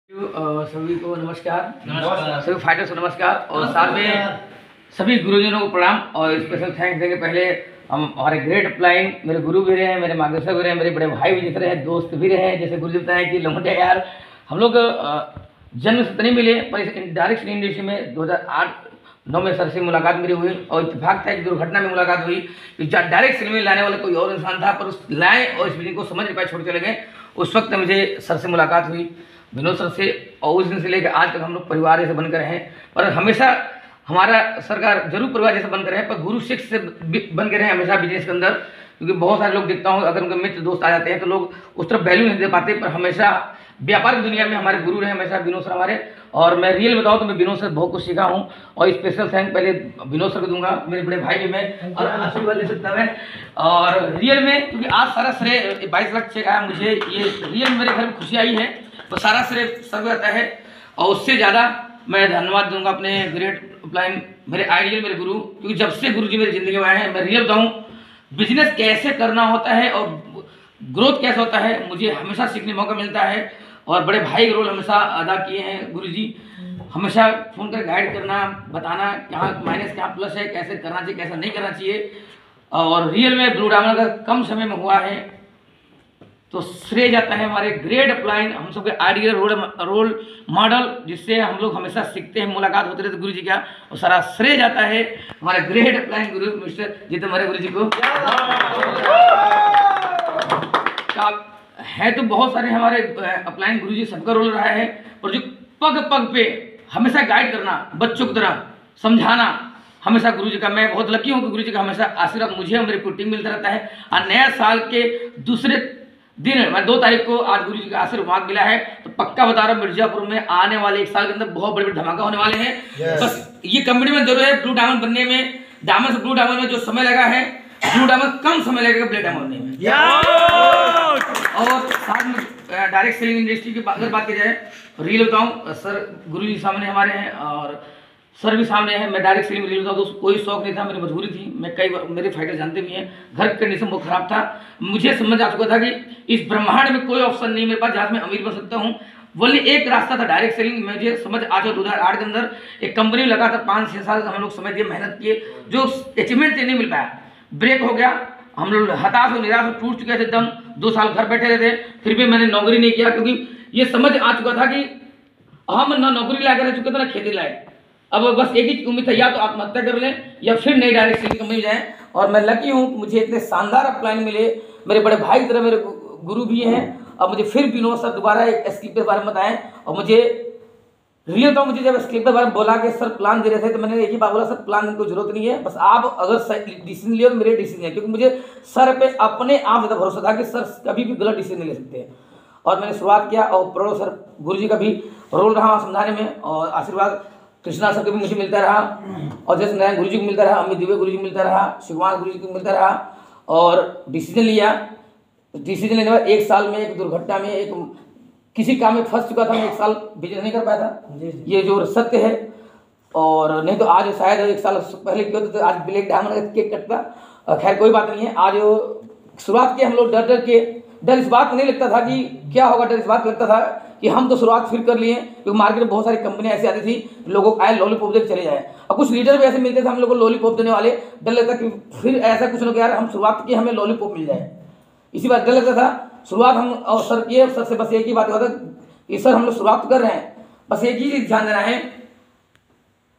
सभी को नमस्कार। नमस्कार सभी फाइटर्स को नमस्कार और साथ में सभी गुरुजनों को प्रणाम और स्पेशल थैंक्स देंगे। पहले हम हमारे ग्रेट अपलाइन मेरे गुरु भी रहे हैं, मेरे मार्गदर्शक भी रहे हैं, मेरे बड़े भाई भी जितने हैं, दोस्त भी रहे हैं। जैसे गुरु जी बताएं कि लंगोटिया यार हम लोग जन्म से तो नहीं मिले, पर इस डायरेक्ट फिल्म इंडस्ट्री में 2008-9 में सर से मुलाकात मेरी हुई और इत्तेफाक था कि दुर्घटना में मुलाकात हुई कि डायरेक्ट फिल्म में लाने वाला कोई और इंसान था, पर उस लाए और इस फिल्म को समझ नहीं पाए, छोड़ चले गए। उस वक्त मुझे सर से मुलाकात हुई, विनोद सर से, और उस दिन से लेकर आज तक हम लोग परिवार जैसे बनकर हैं। पर हमेशा हमारा सरकार जरूर परिवार जैसे बनकर है, पर गुरु शिष्य से बन के रहे हमेशा बिजनेस के अंदर। क्योंकि बहुत सारे लोग देखता हूँ अगर उनके मित्र दोस्त आ जाते हैं तो लोग उस तरफ वैल्यू नहीं दे पाते, पर हमेशा व्यापार की दुनिया में हमारे गुरु रहे हमेशा विनोद सर हमारे। और मैं रियल बताऊँ तो मैं विनोद सर बहुत कुछ सीखा हूँ और स्पेशल थैंक पहले विनोद सर को दूंगा, मेरे बड़े भाई भी मैं और आशीर्वाद ले सकता मैं। और रियल में क्योंकि आज सारा श्रेय 22 लाख चेक आया मुझे, ये रियल मेरे घर में खुशी आई है, तो सारा श्रेय सर को आता है। और उससे ज़्यादा मैं धन्यवाद दूंगा अपने ग्रेट अपलाइन मेरे आइडियल मेरे गुरु, क्योंकि जब से गुरु जी मेरी ज़िंदगी में आए हैं मैं रियल बताऊँ बिजनेस कैसे करना होता है और ग्रोथ कैसे होता है मुझे हमेशा सीखने का मौका मिलता है। और बड़े भाई का रोल हमेशा अदा किए हैं गुरु जी, हमेशा फ़ोन कर गाइड करना, बताना कहाँ माइनस कहाँ प्लस है, कैसे करना चाहिए कैसा नहीं करना चाहिए। और रियल में ब्लू डायमंड का कम समय में हुआ है तो श्रेय जाता है हमारे ग्रेट अपलाइन, हम सबके आइडियल रोल मॉडल, जिससे हम लोग हमेशा सीखते हैं, मुलाकात होते रहते गुरु जी का, और सारा श्रेय जाता है हमारे ग्रेट अपलाइन गुरु मिस्टर जीतन हमारे गुरु जी को। है तो बहुत सारे हमारे अपलाइन गुरु जी सबका रोल रहा है, पर जो पग पग पे हमेशा गाइड करना, बच्चों की तरह समझाना, हमेशा गुरु जी का, मैं बहुत लकी हूँ कि गुरु जी का हमेशा आशीर्वाद मुझे और मेरी पूरी टीम मिलता रहता है। और नया साल के दूसरे दिन मैं 2 तारीख को आज गुरु जी का आशीर्वाद मिला है, तो पक्का बता रहा हूँ मिर्जापुर में आने वाले 1 साल के अंदर बहुत बड़े बड़े धमाका होने वाले हैं। बस ये कमिटमेंट जरूर है ब्लू डायमंड बनने में, डायमंड से ब्लू डायमंड में जो समय लगा है, ब्लू डायमंड कम समय लगेगा ब्लैक डायमंड बनने में। और साथ में डायरेक्ट सेलिंग इंडस्ट्री की अगर बात की जाए, रील बताऊँ सर गुरु जी सामने हमारे हैं और सर भी सामने है। मैं डायरेक्ट सेलिंग रील बताऊँ तो कोई शौक नहीं था, मेरी मजबूरी थी। मैं कई बार, मेरे फाइटर जानते भी हैं, घर की कंडीशन बहुत खराब था, मुझे समझ आ चुका था कि इस ब्रह्मांड में कोई ऑप्शन नहीं मेरे पास जहाँ मैं अमीर बन सकता हूँ। बोले एक रास्ता था डायरेक्ट सेलिंग, मुझे समझ आ चुका 2008 के अंदर एक कंपनी लगा था, 5-6 साल हम लोग समय दिए, मेहनत किए, जो अचीवमेंट नहीं मिल पाया, ब्रेक हो गया, हम लोग हताश और निराश और टूट चुके थे एकदम। 2 साल घर बैठे रहे थे, फिर भी मैंने नौकरी नहीं किया, क्योंकि ये समझ आ चुका था कि हम ना नौकरी लायक रह चुके थे ना खेती लायक। अब बस एक ही उम्मीद था, या तो आत्महत्या कर लें या फिर नई डायरेक्ट सेलिंग कंपनी जाएं। और मैं लकी हूँ कि मुझे इतने शानदार अपलाइन मिले, मेरे बड़े भाई की तरह मेरे गुरु भी हैं। अब मुझे फिर विनोद सर दोबारा एक स्क्रिप्ट के बारे में बताएं, और मुझे रियल तो मुझे जब स्क्रिप्ट के बारे में बोला कि सर प्लान दे रहे थे, तो मैंने एक ही बात बोला, सर प्लान देने की जरूरत नहीं है, बस आप अगर डिसीजन लियो तो मेरे डिसीजन है, क्योंकि मुझे सर पे अपने आप ज़्यादा भरोसा था कि सर कभी भी गलत डिसीजन नहीं ले सकते हैं। और मैंने शुरुआत किया और प्रोड्यूसर गुरु जी का भी रोल रहा समझाने में, और आशीर्वाद कृष्णा सर को भी मुझे मिलता रहा, और जैसे नारायण गुरु जी को मिलता रहा, अमित दिव्य गुरु जी को मिलता रहा, शिवकुमार गुरु जी को मिलता रहा। और डिसीजन लिया, डिसीजन लेने के बाद 1 साल में एक दुर्घटना में एक किसी काम में फंस चुका था, मैं 1 साल बिजनेस नहीं कर पाया था, ये जो सत्य है। और नहीं तो आज शायद 1 साल पहले क्यों तो आज ब्लैक डायमंड का केक कटता। खैर कोई बात नहीं है, आज शुरुआत की हम लोग डर के, डर इस बात नहीं लगता था कि क्या होगा, डर इस बात लगता था कि हम तो शुरुआत फिर कर लिए, क्योंकि मार्केट में बहुत सारी कंपनियां ऐसी आती थी, लोगों को आए लॉलीपॉप देकर चले जाए, और कुछ लीडर भी ऐसे मिलते थे हम लोग को लॉलीपॉप देने वाले, डर लगता कि फिर ऐसा कुछ लोग यार हम शुरुआत की हमें लॉलीपॉप मिल जाए, इसी बात डर लगता था। शुरुआत हम और सर किए, सर से बस एक ही बात होता कि सर हम लोग शुरुआत कर रहे हैं, बस एक ही ध्यान देना है,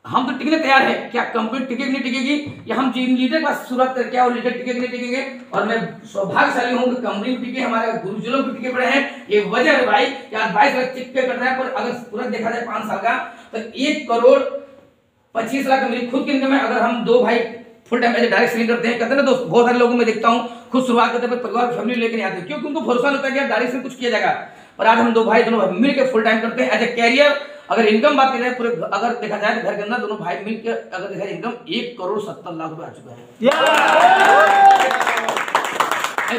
हम तो टिकने तैयार है, क्या कंपनी टिकेगी नहीं टिकेगी, या हम जिन लीडर के पास शुरुआत करके क्या और लीडर टिकेगी नहीं टिकेंगे। और मैं सौभाग्यशाली हूँ कि कंपनी टिके, हमारे गुरुजनों भी टिके पड़े हैं। ये वजह है भाई कि आज 22 लाख चेक पे कर रहा है, पर अगर पूरा देखा जाए 5 साल का तो 1,25 लाख मेरी खुद की इनकम है। अगर हम 2 भाई फुल टाइम ऐसे डायरेक्ट सेलिंग करते हैं, कहते हैं ना दोस्त, बहुत सारे लोगों में देखता हूँ खुद शुरुआत करते हैं, परिवार फैमिली लेकर नहीं आते, क्योंकि उनको भरोसा होता है कि डायरेक्ट से कुछ किया जाएगा। पर आज हम 2 भाई दोनों भाई मिल के फुल टाइम करते हैं एज ए कैरियर। अगर इनकम बात की जाए पूरे अगर देखा जाए तो घर के अंदर दोनों भाई मिलकर अगर देखा जाए इनकम 1,70,00,000 रुपए आ चुका है।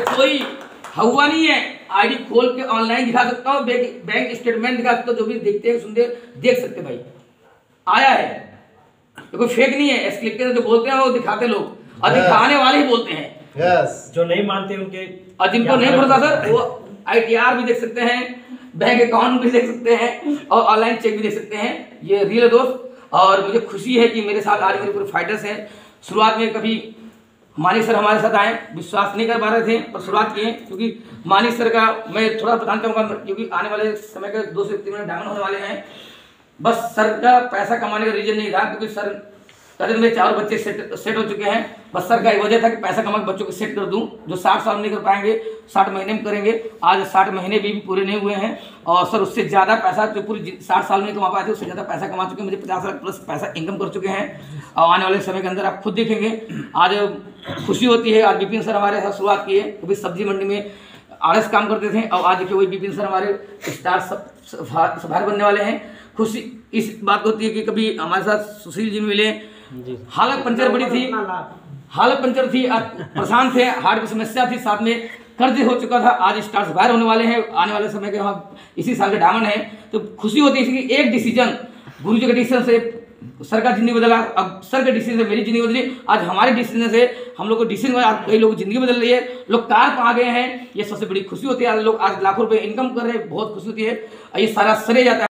कोई हुआ नहीं है, आईडी खोल के ऑनलाइन दिखा सकता हूँ, बैंक स्टेटमेंट दिखा सकता हूँ, जो भी देखते हैं सुनते देख सकते भाई आया है, तो कोई फेक नहीं है। एस्क्लिप्टर जो बोलते हैं वो दिखाते लोग और दिखाने वाले ही बोलते हैं, जो नहीं मानते उनके, और जिनको नहीं भरोसा सर वो ITR भी देख सकते हैं, बैंक अकाउंट भी देख सकते हैं और ऑनलाइन चेक भी देख सकते हैं। ये रियल है दोस्त, और मुझे खुशी है कि मेरे साथ आज मेरे पूरे फाइटर्स हैं। शुरुआत में कभी मानिक सर हमारे साथ आए, विश्वास नहीं कर पा रहे थे पर शुरुआत किए, क्योंकि मानिक सर का मैं थोड़ा बताना चाहूँगा, क्योंकि आने वाले समय के 2 से 3 मिनट डायमंड होने वाले हैं। बस सर का पैसा कमाने का रीजन नहीं था, क्योंकि सर कदर में 4 बच्चे सेट हो चुके हैं। बस सर का एक वजह था कि पैसा कमा के बच्चों को सेट कर दूं, जो 60 साल नहीं कर पाएंगे 60 महीने में करेंगे। आज 60 महीने भी पूरे नहीं हुए हैं और सर उससे ज़्यादा पैसा जो पूरी 60 साल में कमा पाए थे उससे ज़्यादा पैसा कमा चुके हैं। मुझे 50 लाख प्लस पैसा इनकम कर चुके हैं और आने वाले समय के अंदर आप खुद देखेंगे। आज खुशी होती है, आज विपिन सर हमारे साथ शुरुआत की है, कभी सब्जी मंडी में आरएस काम करते थे और आज देखिए वही विपिन सर हमारे स्टार सभार बनने वाले हैं। खुशी इस बात होती है कि कभी हमारे साथ सुशील जी मिले, हालत पंचर बड़ी थी, हालत पंचर थी, परेशान थे, हार्ट की समस्या थी, साथ में कर्ज हो चुका था। आज स्टार्स बाहर होने वाले हैं, आने वाले समय के हम इसी साल के डायमंड है। तो खुशी होती है कि एक डिसीजन, गुरु जी के डिसीजन से सर का जिंदगी बदला, अब सर के डिसीजन से मेरी जिंदगी बदली, आज हमारे डिसीजन से हम लोग को डिसीजन में कई लोगों की जिंदगी बदल रही है, लोग कार पर आ गए हैं। ये सबसे बड़ी खुशी होती है। आज लोग आज लाखों रुपए इनकम कर रहे हैं, बहुत खुशी होती है। ये सारा श्रेय जाता है